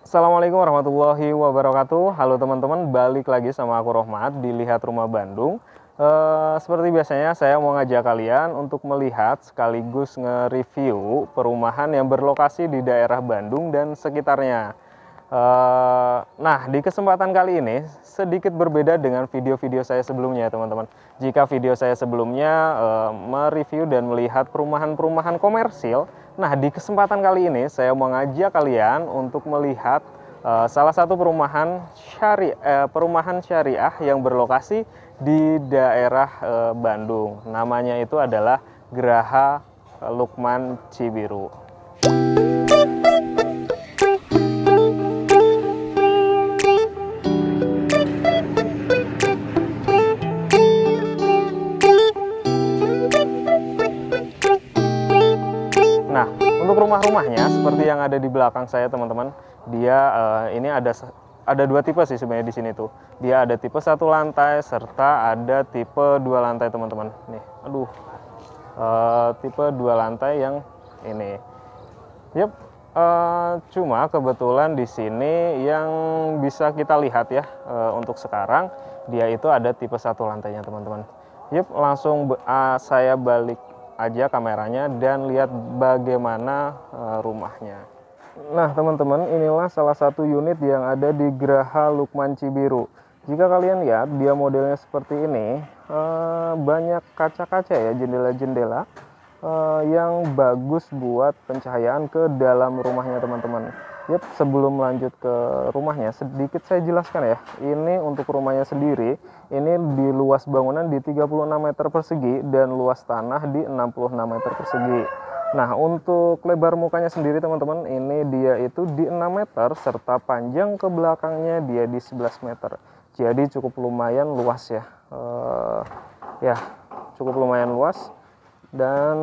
Assalamualaikum warahmatullahi wabarakatuh. Halo teman-teman, balik lagi sama aku Rohmat di Lihat Rumah Bandung. Seperti biasanya saya mau ngajak kalian untuk melihat sekaligus nge-review perumahan yang berlokasi di daerah Bandung dan sekitarnya. Nah, di kesempatan kali ini sedikit berbeda dengan video-video saya sebelumnya ya teman-teman. Jika video saya sebelumnya mereview dan melihat perumahan-perumahan komersil, nah di kesempatan kali ini saya mau ngajak kalian untuk melihat salah satu perumahan syariah yang berlokasi di daerah Bandung. Namanya itu adalah Geraha Lukman Cibiru. Nah, untuk rumah-rumahnya seperti yang ada di belakang saya teman-teman, dia ini ada dua tipe sih sebenarnya di sini tuh. Dia ada tipe 1 lantai serta ada tipe 2 lantai teman-teman. Nih, aduh, tipe 2 lantai yang ini. Yep, cuma kebetulan di sini yang bisa kita lihat ya untuk sekarang dia itu ada tipe 1 lantainya teman-teman. Yep, langsung saya balik aja kameranya dan lihat bagaimana rumahnya. Nah teman-teman, inilah salah satu unit yang ada di Geraha Lukman Cibiru. Jika kalian lihat dia modelnya seperti ini, banyak kaca-kaca ya, jendela-jendela yang bagus buat pencahayaan ke dalam rumahnya teman-teman. Yap, sebelum lanjut ke rumahnya, sedikit saya jelaskan ya. Ini untuk rumahnya sendiri, ini di luas bangunan di 36 meter persegi dan luas tanah di 66 meter persegi. Nah, untuk lebar mukanya sendiri teman-teman, ini dia itu di 6 meter serta panjang ke belakangnya dia di 11 meter. Jadi cukup lumayan luas ya. Ya, cukup lumayan luas. Dan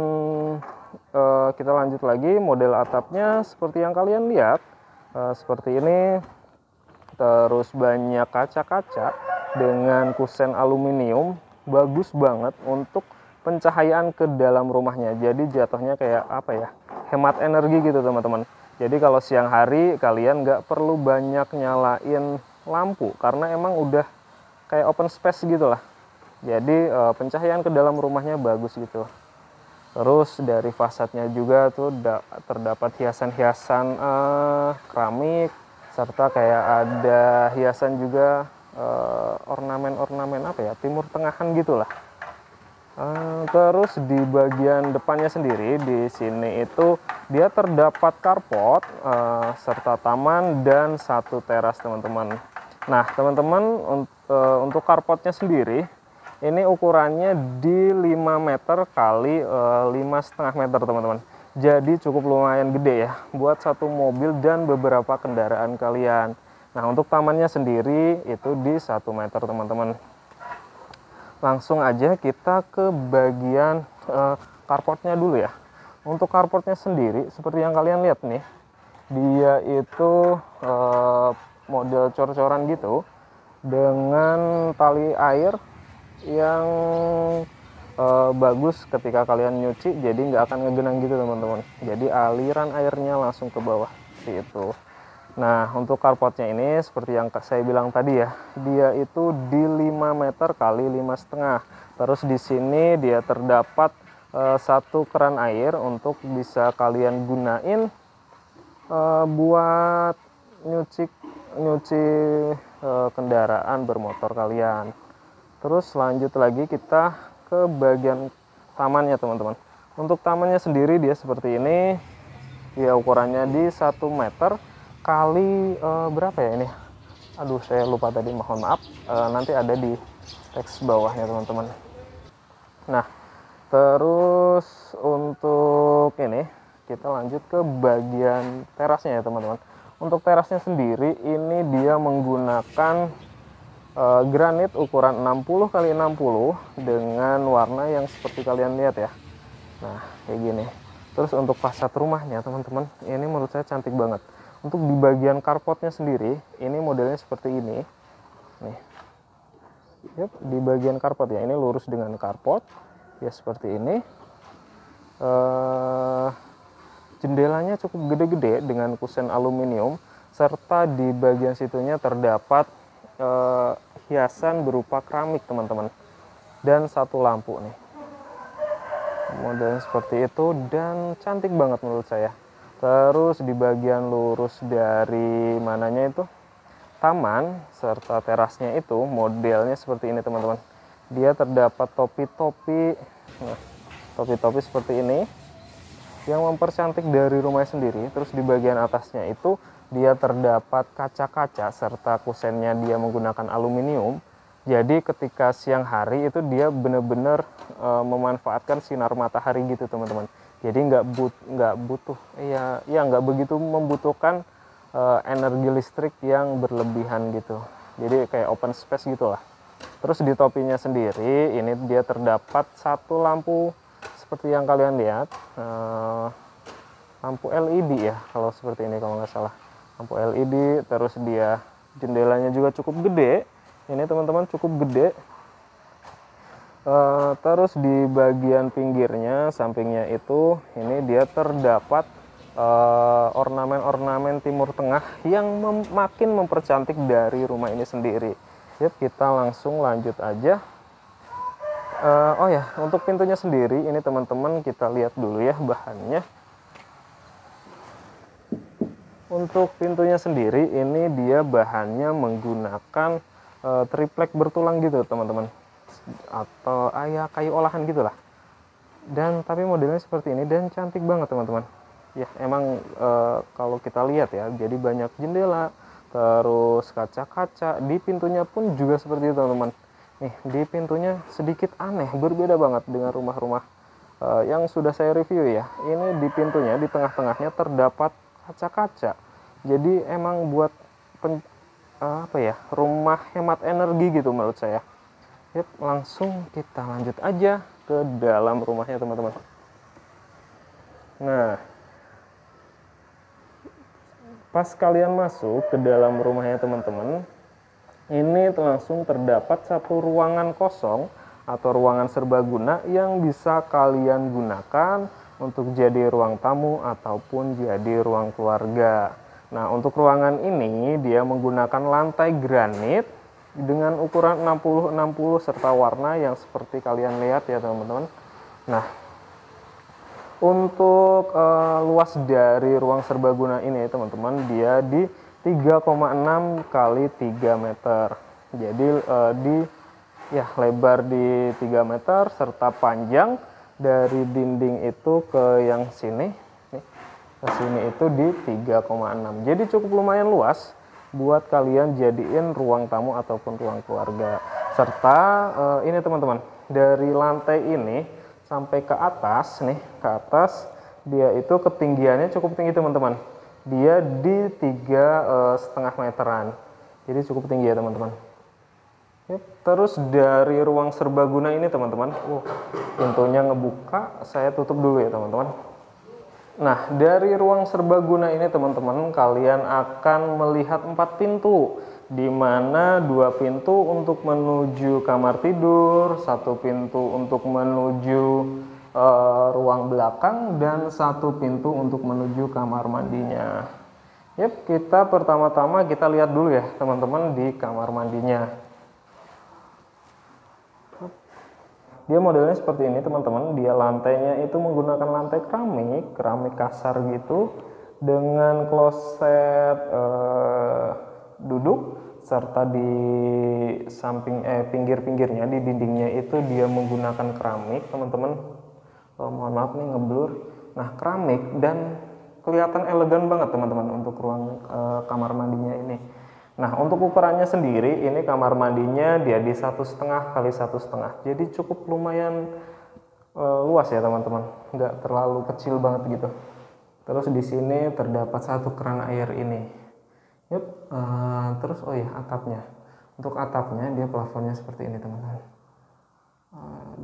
kita lanjut lagi, model atapnya seperti yang kalian lihat. Seperti ini, terus banyak kaca-kaca dengan kusen aluminium, bagus banget untuk pencahayaan ke dalam rumahnya. Jadi jatuhnya kayak apa ya, hemat energi gitu teman-teman. Jadi kalau siang hari kalian nggak perlu banyak nyalain lampu karena emang udah kayak open space gitu lah. Jadi pencahayaan ke dalam rumahnya bagus gitu. Terus dari fasadnya juga tuh terdapat hiasan-hiasan keramik, serta kayak ada hiasan juga ornamen-ornamen apa ya, timur tengahan gitulah. Terus di bagian depannya sendiri di sini itu dia terdapat carport serta taman dan satu teras teman-teman. Nah teman-teman, untuk carportnya sendiri ini ukurannya di 5 meter kali 5,5 meter teman-teman. Jadi cukup lumayan gede ya buat satu mobil dan beberapa kendaraan kalian. Nah untuk tamannya sendiri itu di 1 meter teman-teman. Langsung aja kita ke bagian carportnya dulu ya. Untuk carportnya sendiri seperti yang kalian lihat nih, dia itu model cor-coran gitu dengan tali air yang bagus ketika kalian nyuci, jadi nggak akan ngegenang gitu teman-teman. Jadi aliran airnya langsung ke bawah seperti itu. Nah untuk carportnya ini seperti yang saya bilang tadi ya, dia itu di 5 meter kali 5,5. Terus di sini dia terdapat satu keran air untuk bisa kalian gunain buat nyuci kendaraan bermotor kalian. Terus lanjut lagi kita ke bagian tamannya teman-teman. Untuk tamannya sendiri dia seperti ini. Ya ukurannya di 1 meter kali berapa ya ini? Aduh saya lupa tadi, mohon maaf. Nanti ada di teks bawahnya teman-teman. Nah terus untuk ini kita lanjut ke bagian terasnya ya teman-teman. Untuk terasnya sendiri ini dia menggunakan granit ukuran 60 kali 60 dengan warna yang seperti kalian lihat ya. Nah kayak gini. Terus untuk fasad rumahnya teman-teman, ini menurut saya cantik banget. Untuk di bagian carportnya sendiri ini modelnya seperti ini nih. Yep, di bagian carport ya, ini lurus dengan carport ya seperti ini. Jendelanya cukup gede-gede dengan kusen aluminium serta di bagian situnya terdapat hiasan berupa keramik teman-teman, dan satu lampu nih. Modelnya seperti itu dan cantik banget menurut saya. Terus di bagian lurus dari mananya itu taman serta terasnya itu modelnya seperti ini teman-teman. Dia terdapat topi-topi, nah, topi-topi seperti ini yang mempercantik dari rumahnya sendiri. Terus di bagian atasnya itu dia terdapat kaca-kaca serta kusennya dia menggunakan aluminium. Jadi ketika siang hari itu dia benar-benar memanfaatkan sinar matahari gitu teman-teman. Jadi nggak begitu membutuhkan energi listrik yang berlebihan gitu. Jadi kayak open space gitulah. Terus di topinya sendiri ini dia terdapat satu lampu seperti yang kalian lihat, lampu LED ya kalau seperti ini kalau nggak salah, lampu LED. Terus dia jendelanya juga cukup gede. Ini teman-teman cukup gede. Terus di bagian pinggirnya, sampingnya itu, ini dia terdapat ornamen-ornamen Timur Tengah yang makin mempercantik dari rumah ini sendiri. Yuk, kita langsung lanjut aja. Oh ya, untuk pintunya sendiri, ini teman-teman kita lihat dulu ya bahannya. Untuk pintunya sendiri, ini dia bahannya menggunakan triplek bertulang gitu teman-teman, atau kayu olahan gitulah. Dan tapi modelnya seperti ini dan cantik banget teman-teman. Ya emang kalau kita lihat ya, jadi banyak jendela, terus kaca-kaca. Di pintunya pun juga seperti itu teman-teman. Nih di pintunya sedikit aneh, berbeda banget dengan rumah-rumah yang sudah saya review ya. Ini di pintunya di tengah-tengahnya terdapat kaca-kaca. Jadi emang buat rumah hemat energi gitu menurut saya. Yuk, langsung kita lanjut aja ke dalam rumahnya teman-teman. Nah, pas kalian masuk ke dalam rumahnya teman-teman, ini langsung terdapat satu ruangan kosong atau ruangan serbaguna yang bisa kalian gunakan untuk jadi ruang tamu ataupun jadi ruang keluarga. Nah, untuk ruangan ini dia menggunakan lantai granit dengan ukuran 60-60 serta warna yang seperti kalian lihat ya teman-teman. Nah, untuk luas dari ruang serbaguna ini teman-teman, dia di 3,6 kali 3 meter. Jadi lebar di 3 meter serta panjang dari dinding itu ke yang sini. Ke sini itu di 3,6. Jadi cukup lumayan luas buat kalian jadiin ruang tamu ataupun ruang keluarga. Serta ini teman-teman, dari lantai ini sampai ke atas nih, ke atas dia itu ketinggiannya cukup tinggi teman-teman. Dia di 3,5 meteran. Jadi cukup tinggi ya teman-teman. Terus dari ruang serbaguna ini teman-teman, pintunya ngebuka, saya tutup dulu ya teman-teman. Nah, dari ruang serbaguna ini teman-teman, kalian akan melihat 4 pintu, di mana 2 pintu untuk menuju kamar tidur, 1 pintu untuk menuju ruang belakang, dan 1 pintu untuk menuju kamar mandinya. Kita pertama-tama kita lihat dulu ya teman-teman di kamar mandinya. Dia modelnya seperti ini teman-teman. Dia lantainya itu menggunakan lantai keramik kasar gitu, dengan kloset duduk, serta di samping pinggir-pinggirnya di dindingnya itu dia menggunakan keramik teman-teman. Mohon maaf nih ngeblur. Nah, keramik dan kelihatan elegan banget teman-teman untuk ruang kamar mandinya ini. Nah, untuk ukurannya sendiri, ini kamar mandinya dia di 1,5 kali 1,5. Jadi cukup lumayan luas ya teman-teman, nggak terlalu kecil banget gitu. Terus di sini terdapat 1 keran air ini. Terus atapnya. Untuk atapnya dia plafonnya seperti ini teman-teman.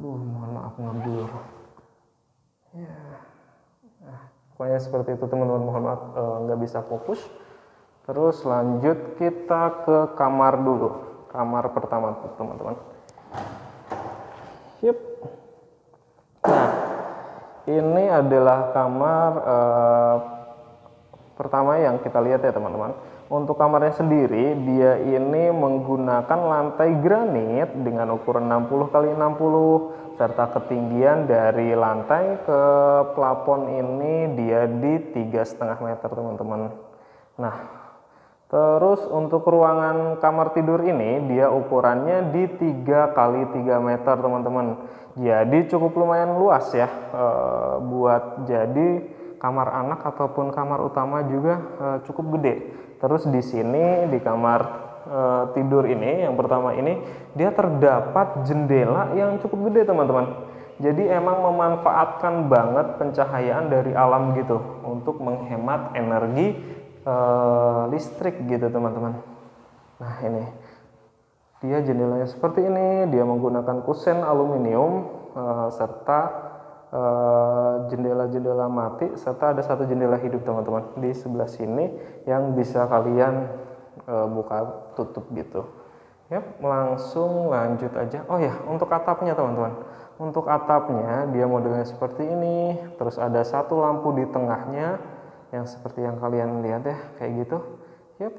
Mohon maaf ngeblur. Ya. Pokoknya seperti itu teman-teman, mohon maaf nggak bisa fokus. Terus lanjut kita ke kamar dulu, kamar pertama teman-teman. Nah, ini adalah kamar pertama yang kita lihat ya teman-teman. Untuk kamarnya sendiri, dia ini menggunakan lantai granit dengan ukuran 60 kali 60 serta ketinggian dari lantai ke plafon ini dia di 3,5 meter, teman-teman. Nah, terus untuk ruangan kamar tidur ini dia ukurannya di 3 kali 3 meter, teman-teman. Jadi cukup lumayan luas ya, buat jadi kamar anak ataupun kamar utama juga cukup gede. Terus di sini di kamar tidur ini yang pertama ini dia terdapat jendela yang cukup gede, teman-teman. Jadi emang memanfaatkan banget pencahayaan dari alam gitu untuk menghemat energi listrik gitu, teman-teman. Nah, ini dia jendelanya seperti ini, dia menggunakan kusen aluminium serta jendela-jendela mati serta ada satu jendela hidup, teman-teman, di sebelah sini yang bisa kalian buka tutup gitu. Yap, langsung lanjut aja. Oh ya, untuk atapnya, teman-teman. Untuk atapnya dia modelnya seperti ini, terus ada satu lampu di tengahnya yang seperti yang kalian lihat ya, kayak gitu. Yap,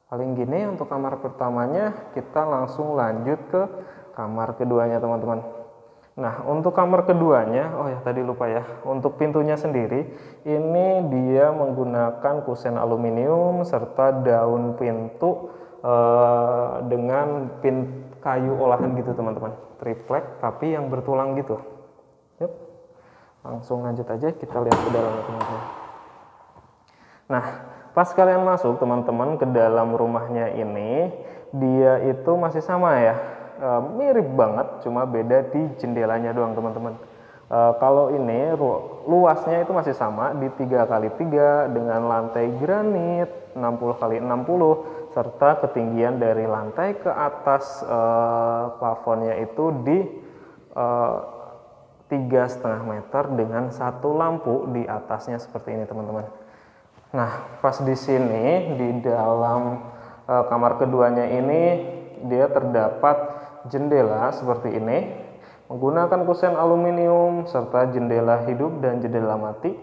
paling gini untuk kamar pertamanya. Kita langsung lanjut ke kamar keduanya, teman-teman. Nah, untuk kamar keduanya, oh ya tadi lupa ya, untuk pintunya sendiri ini dia menggunakan kusen aluminium serta daun pintu dengan kayu olahan gitu, teman-teman, triplek tapi yang bertulang gitu. Yep. Langsung lanjut aja, kita lihat ke dalamnya, teman-teman. Nah, pas kalian masuk, teman-teman, ke dalam rumahnya ini dia itu masih sama ya, mirip banget, cuma beda di jendelanya doang, teman-teman. Kalau ini luasnya itu masih sama di 3 kali 3 dengan lantai granit 60 kali 60 serta ketinggian dari lantai ke atas plafonnya itu di 3,5 meter dengan satu lampu di atasnya seperti ini, teman-teman. Nah, pas di sini di dalam kamar keduanya ini dia terdapat jendela seperti ini menggunakan kusen aluminium serta jendela hidup dan jendela mati.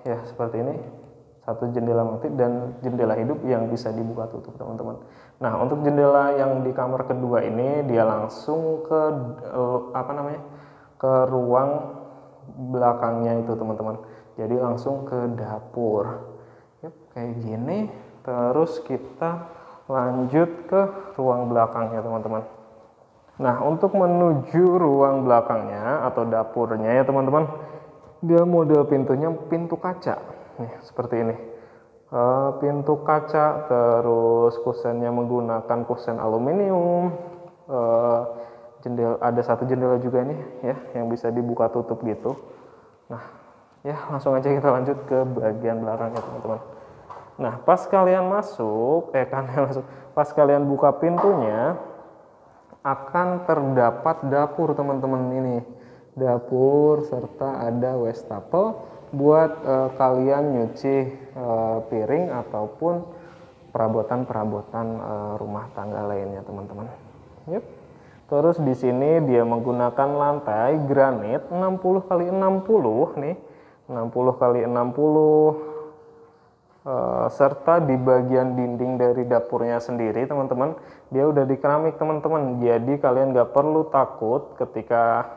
Ya seperti ini, satu jendela mati dan jendela hidup yang bisa dibuka tutup, teman-teman. Nah, untuk jendela yang di kamar kedua ini dia langsung ke ke ruang belakangnya itu, teman-teman. Jadi langsung ke dapur. Yep, kayak gini. Terus kita lanjut ke ruang belakangnya, teman-teman. Nah, untuk menuju ruang belakangnya atau dapurnya ya, teman-teman, dia model pintunya pintu kaca nih seperti ini. Pintu kaca, terus kusennya menggunakan kusen aluminium. Ada satu jendela juga nih ya yang bisa dibuka tutup gitu. Nah, ya langsung aja kita lanjut ke bagian belakangnya, teman-teman. Nah, pas kalian buka pintunya akan terdapat dapur, teman-teman. Ini dapur serta ada wastafel buat kalian nyuci piring ataupun perabotan-perabotan rumah tangga lainnya, teman-teman. Yep. Terus di sini dia menggunakan lantai granit 60 kali 60 nih, 60 kali 60 serta di bagian dinding dari dapurnya sendiri, teman-teman, dia udah di keramik, teman-teman. Jadi kalian nggak perlu takut ketika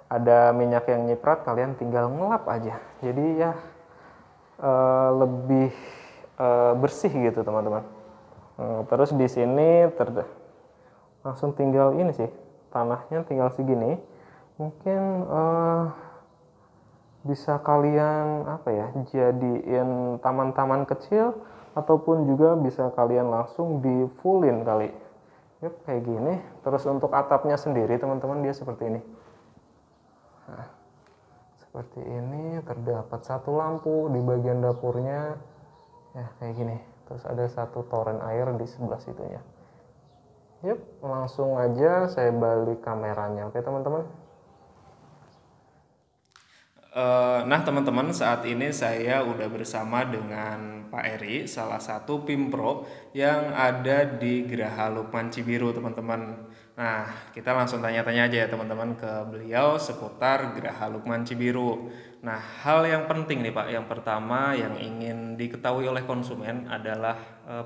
ada minyak yang nyiprat, kalian tinggal ngelap aja. Jadi ya lebih bersih gitu, teman-teman. Terus di sini langsung tinggal ini sih, tanahnya tinggal segini. Mungkin bisa kalian jadiin taman-taman kecil ataupun juga bisa kalian langsung di fullin kali. Yuk, kayak gini. Terus untuk atapnya sendiri, teman-teman, dia seperti ini. Nah, seperti ini, terdapat satu lampu di bagian dapurnya ya kayak gini. Terus ada satu toren air di sebelah situnya. Yuk, langsung aja saya balik kameranya. Oke, teman-teman. Nah, teman-teman, saat ini saya udah bersama dengan Pak Eri, salah satu Pimpro yang ada di Geraha Lukman Cibiru, teman-teman. Nah, kita langsung tanya-tanya aja ya teman-teman ke beliau seputar Geraha Lukman Cibiru. Nah, hal yang penting nih Pak, yang pertama yang ingin diketahui oleh konsumen adalah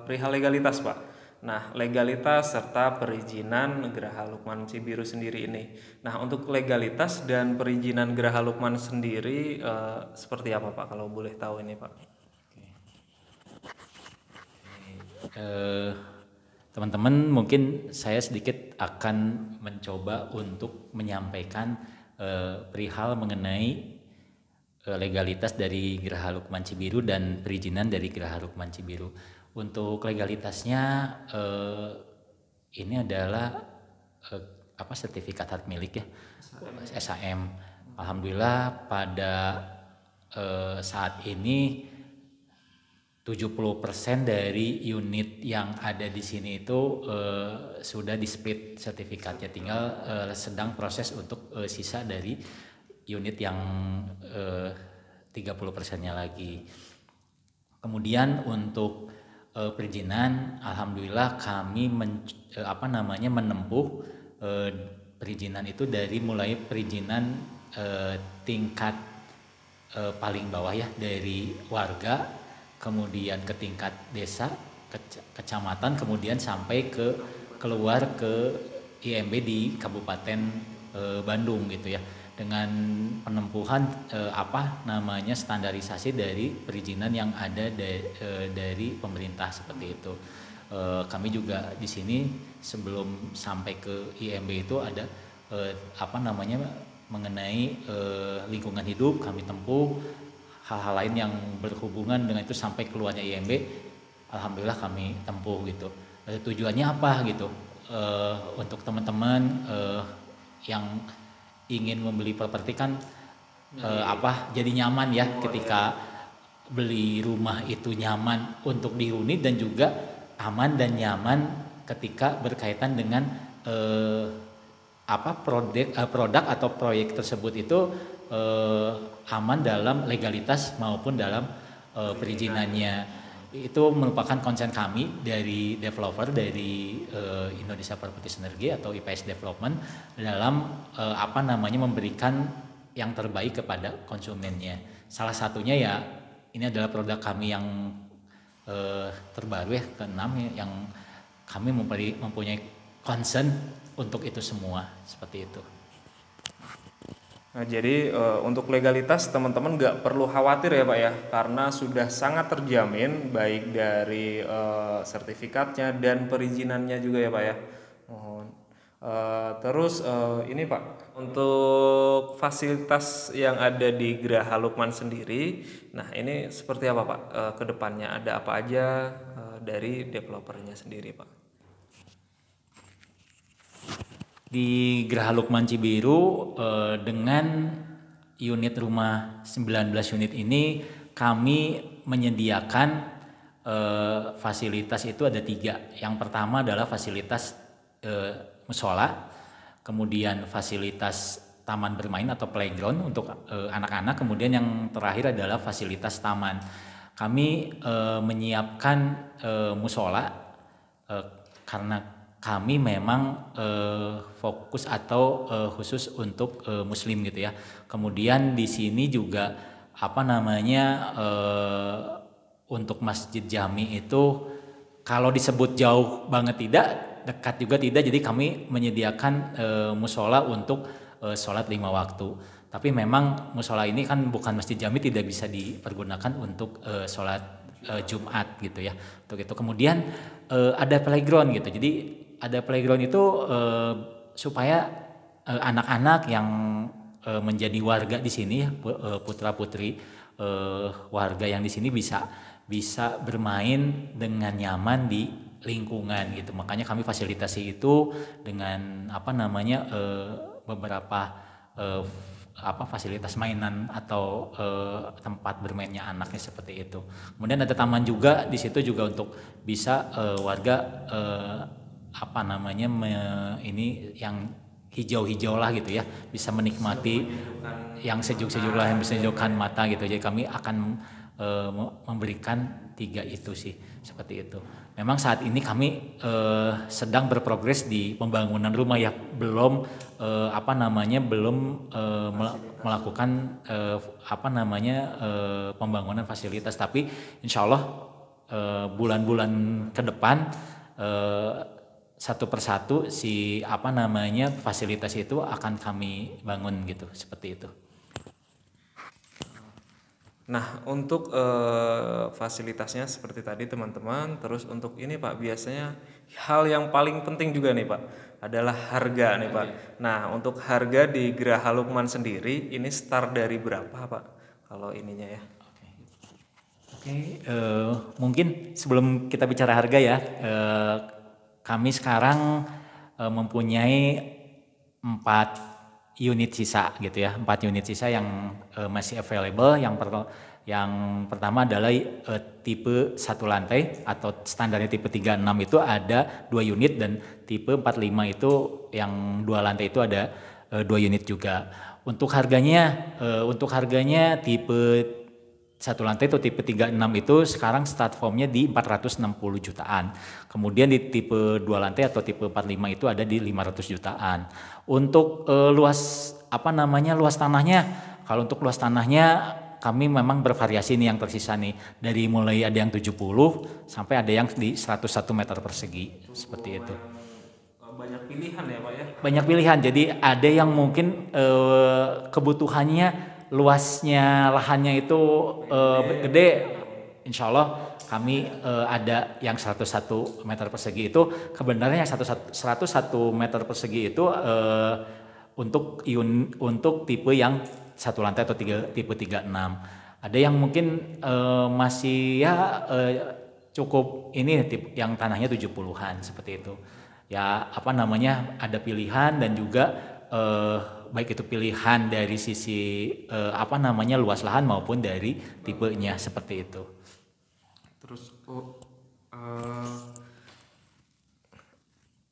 perihal legalitas Pak. Nah, legalitas serta perizinan Geraha Lukman Cibiru sendiri ini. Nah, untuk legalitas dan perizinan Geraha Lukman sendiri seperti apa Pak kalau boleh tahu ini Pak? Eh, Teman-teman, mungkin saya sedikit akan mencoba untuk menyampaikan perihal mengenai legalitas dari Geraha Lukman Cibiru dan perizinan dari Geraha Lukman Cibiru. Untuk legalitasnya ini adalah sertifikat hak milik ya, SHM. Alhamdulillah pada saat ini 70% dari unit yang ada di sini itu sudah di split sertifikatnya, tinggal sedang proses untuk sisa dari unit yang 30%-nya lagi. Kemudian untuk perizinan, alhamdulillah kami menempuh perizinan itu dari mulai perizinan tingkat paling bawah ya, dari warga, kemudian ke tingkat desa, kecamatan, kemudian sampai keluar ke IMB di Kabupaten Bandung gitu ya, dengan penempuhan standarisasi dari perizinan yang ada dari pemerintah seperti itu. Kami juga di sini sebelum sampai ke IMB itu ada mengenai lingkungan hidup kami tempuh, hal-hal lain yang berhubungan dengan itu sampai keluarnya IMB, alhamdulillah kami tempuh gitu. Tujuannya apa gitu? Untuk teman-teman yang ingin membeli properti kan jadi nyaman ya, ketika beli rumah itu nyaman untuk dihuni dan juga aman dan nyaman ketika berkaitan dengan produk atau proyek tersebut itu aman dalam legalitas maupun dalam perizinannya. Itu merupakan konsen kami dari developer dari Indonesia Property Synergy atau IPS Development dalam memberikan yang terbaik kepada konsumennya. Salah satunya ya ini adalah produk kami yang terbaru ya, ke-6 yang kami mempunyai concern untuk itu semua, seperti itu. Nah, jadi untuk legalitas teman-teman nggak perlu khawatir ya Pak ya, karena sudah sangat terjamin baik dari sertifikatnya dan perizinannya juga ya Pak ya. Mohon. Terus ini Pak, untuk fasilitas yang ada di Geraha Lukman sendiri, nah ini seperti apa Pak ke depannya? Ada apa aja dari developernya sendiri Pak? Di Geraha Lukman Cibiru dengan unit rumah 19 unit ini kami menyediakan fasilitas itu ada 3. Yang pertama adalah fasilitas musola, kemudian fasilitas taman bermain atau playground untuk anak-anak, kemudian yang terakhir adalah fasilitas taman. Kami menyiapkan musola karena kami memang fokus atau khusus untuk Muslim gitu ya. Kemudian di sini juga untuk Masjid Jami itu kalau disebut jauh banget tidak, dekat juga tidak. Jadi kami menyediakan musola untuk sholat 5 waktu. Tapi memang musola ini kan bukan Masjid Jami, tidak bisa dipergunakan untuk sholat Jumat gitu ya. Untuk itu kemudian ada playground gitu. Jadi ada playground itu supaya anak-anak yang menjadi warga di sini, putra-putri warga yang di sini bisa bermain dengan nyaman di lingkungan gitu. Makanya kami fasilitasi itu dengan beberapa fasilitas mainan atau tempat bermainnya anaknya seperti itu. Kemudian ada taman juga di situ juga untuk bisa warga ini yang hijau-hijau lah gitu ya, bisa menikmati yang sejuk-sejuk lah, yang bisa menyejukkan mata gitu. Jadi kami akan memberikan 3 itu sih, seperti itu. Memang saat ini kami sedang berprogres di pembangunan rumah ya, belum melakukan pembangunan fasilitas, tapi insya Allah bulan-bulan ke depan satu persatu fasilitas itu akan kami bangun gitu, seperti itu. Nah, untuk fasilitasnya seperti tadi teman-teman, terus untuk ini Pak, biasanya hal yang paling penting juga nih Pak, adalah harga nih Pak. Nah, untuk harga di Geraha Lukman sendiri, ini start dari berapa Pak, kalau ininya ya? Oke, mungkin sebelum kita bicara harga ya, kami sekarang mempunyai 4 unit sisa gitu ya, 4 unit sisa yang masih available. Yang pertama adalah tipe 1 lantai atau standarnya tipe 36 itu ada 2 unit, dan tipe 45 itu yang 2 lantai itu ada 2 unit juga. Untuk harganya tipe 1 lantai atau tipe 36 itu sekarang start formnya di 460 jutaan. Kemudian di tipe 2 lantai atau tipe 45 itu ada di 500 jutaan. Untuk luas tanahnya, kalau untuk luas tanahnya kami memang bervariasi nih yang tersisa nih. Dari mulai ada yang 70 sampai ada yang di 101 meter persegi, seperti itu. Banyak pilihan ya Pak ya? Banyak pilihan, jadi ada yang mungkin kebutuhannya luasnya lahannya itu gede, insya Allah kami ada yang 101 meter persegi itu. Kebenarannya yang 101 meter persegi itu untuk tipe yang 1 lantai atau tipe 36. Ada yang mungkin masih cukup ini tipe yang tanahnya 70-an seperti itu. Ya ada pilihan, dan juga baik itu pilihan dari sisi luas lahan maupun dari tipenya, seperti itu. Terus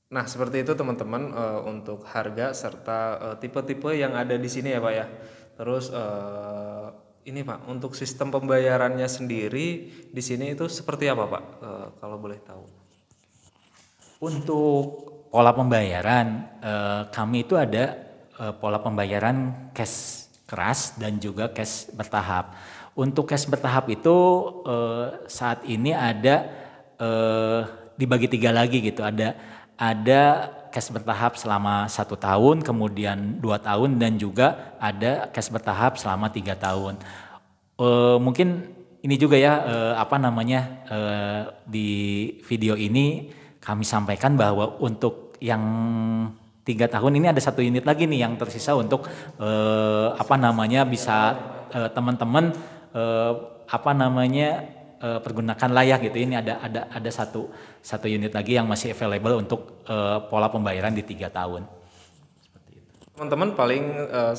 nah seperti itu teman-teman, untuk harga serta tipe-tipe yang ada di sini ya Pak ya. Terus ini Pak, untuk sistem pembayarannya sendiri di sini itu seperti apa Pak, kalau boleh tahu? Untuk pola pembayaran, kami itu ada pola pembayaran cash keras dan juga cash bertahap. Untuk cash bertahap itu saat ini ada dibagi 3 lagi gitu. Ada cash bertahap selama 1 tahun, kemudian 2 tahun, dan juga ada cash bertahap selama 3 tahun. Mungkin ini juga ya di video ini kami sampaikan bahwa untuk yang 3 tahun ini ada 1 unit lagi nih yang tersisa untuk bisa teman-teman pergunakan layak gitu. Ini ada satu unit lagi yang masih available untuk pola pembayaran di 3 tahun. Seperti itu. Teman-teman paling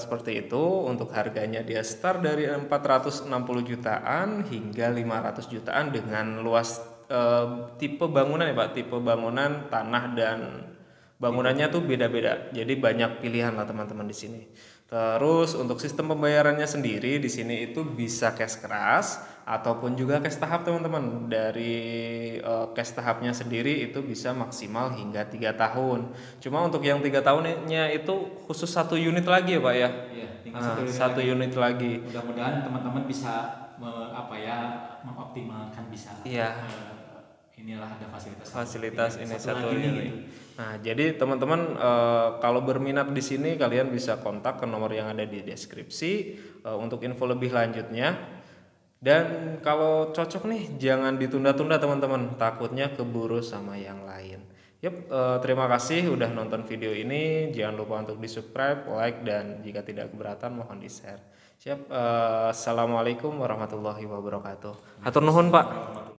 seperti itu. Untuk harganya dia start dari 460 jutaan hingga 500 jutaan dengan luas tipe bangunan ya Pak, tipe bangunan, tanah, dan bangunannya tuh beda-beda. Jadi banyak pilihan lah teman-teman di sini. Terus untuk sistem pembayarannya sendiri di sini itu bisa cash keras ataupun juga cash tahap teman-teman. Dari cash tahapnya sendiri itu bisa maksimal hingga 3 tahun. Cuma untuk yang 3 tahunnya itu khusus 1 unit lagi ya Pak ya? Iya, satu unit lagi. Mudah-mudahan teman-teman bisa mengoptimalkan bisa. Iya. Inilah ada fasilitas ini satu ini. Nah, jadi teman-teman kalau berminat di sini kalian bisa kontak ke nomor yang ada di deskripsi untuk info lebih lanjutnya. Dan kalau cocok nih jangan ditunda-tunda teman-teman, takutnya keburu sama yang lain. Terima kasih udah nonton video ini. Jangan lupa untuk di-subscribe, like, dan jika tidak keberatan mohon di-share. Assalamualaikum warahmatullahi wabarakatuh. Hatur nuhun Pak.